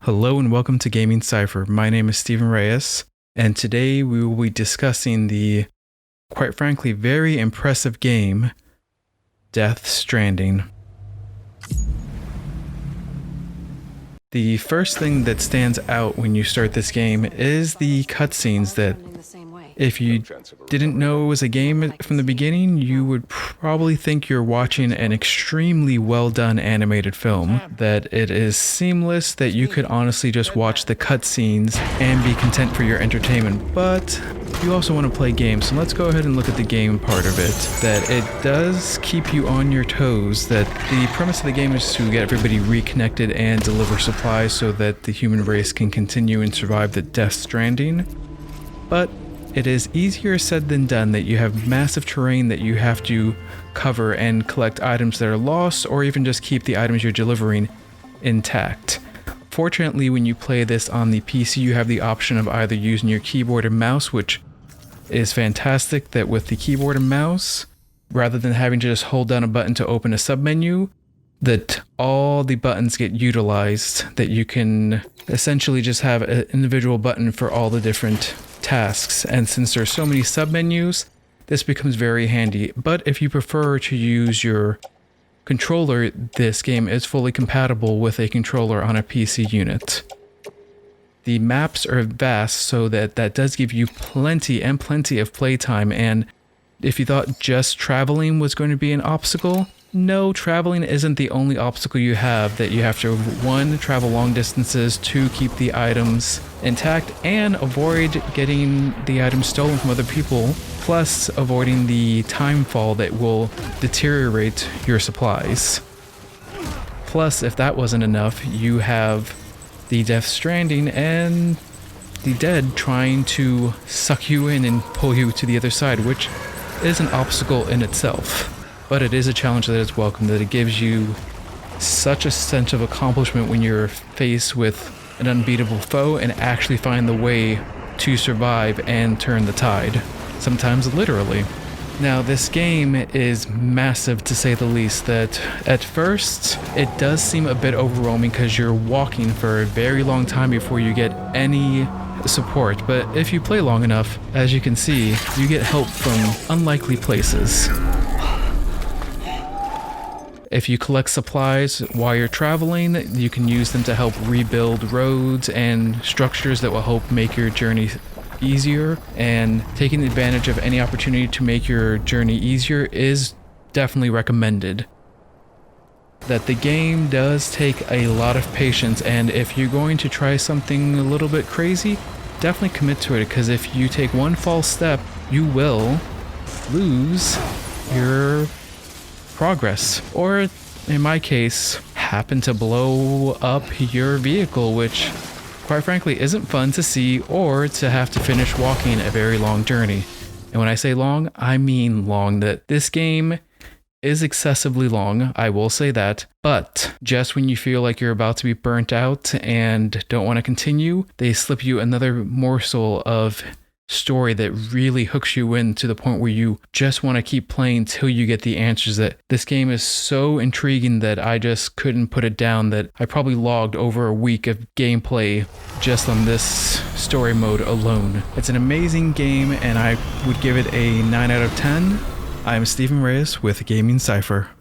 Hello and welcome to Gaming Cypher. My name is Steven Reyes, and today we will be discussing the, quite frankly, very impressive game, Death Stranding. The first thing that stands out when you start this game is the cutscenes that, if you didn't know it was a game from the beginning, you would probably think you're watching an extremely well done animated film. That it is seamless, that you could honestly just watch the cutscenes and be content for your entertainment. But you also want to play games, so let's go ahead and look at the game part of it. That it does keep you on your toes, that the premise of the game is to get everybody reconnected and deliver supplies so that the human race can continue and survive the Death Stranding. But it is easier said than done, that you have massive terrain that you have to cover and collect items that are lost, or even just keep the items you're delivering intact. Fortunately, when you play this on the PC, you have the option of either using your keyboard and mouse, which is fantastic, that with the keyboard and mouse, rather than having to just hold down a button to open a submenu, that all the buttons get utilized, that you can essentially just have an individual button for all the different tasks. And since there's so many submenus, this becomes very handy. But if you prefer to use your controller, this game is fully compatible with a controller on a PC unit. The maps are vast, so that does give you plenty of playtime. And if you thought just traveling was going to be an obstacle, no, traveling isn't the only obstacle you have. That you have to, 1, travel long distances, 2, keep the items intact, and avoid getting the items stolen from other people, plus avoiding the time fall that will deteriorate your supplies. Plus, if that wasn't enough, you have the Death Stranding and the dead trying to suck you in and pull you to the other side, which is an obstacle in itself. But it is a challenge that is welcome, that it gives you such a sense of accomplishment when you're faced with an unbeatable foe and actually find the way to survive and turn the tide, sometimes literally. Now, this game is massive, to say the least. That at first it does seem a bit overwhelming because you're walking for a very long time before you get any support, but if you play long enough, as you can see, you get help from unlikely places. If you collect supplies while you're traveling, you can use them to help rebuild roads and structures that will help make your journey easier. And taking advantage of any opportunity to make your journey easier is definitely recommended. That the game does take a lot of patience, and if you're going to try something a little bit crazy, definitely commit to it, because if you take one false step, you will lose your progress, or in my case, happen to blow up your vehicle, which quite frankly isn't fun to see, or to have to finish walking a very long journey. And when I say long, I mean long. That this game is excessively long, I will say that, but just when you feel like you're about to be burnt out and don't want to continue, they slip you another morsel of story that really hooks you in to the point where you just want to keep playing till you get the answers. That this game is so intriguing that I just couldn't put it down, that I probably logged over a week of gameplay just on this story mode alone. It's an amazing game, and I would give it a 9 out of 10. I'm Steven Reyes with Gaming Cypher.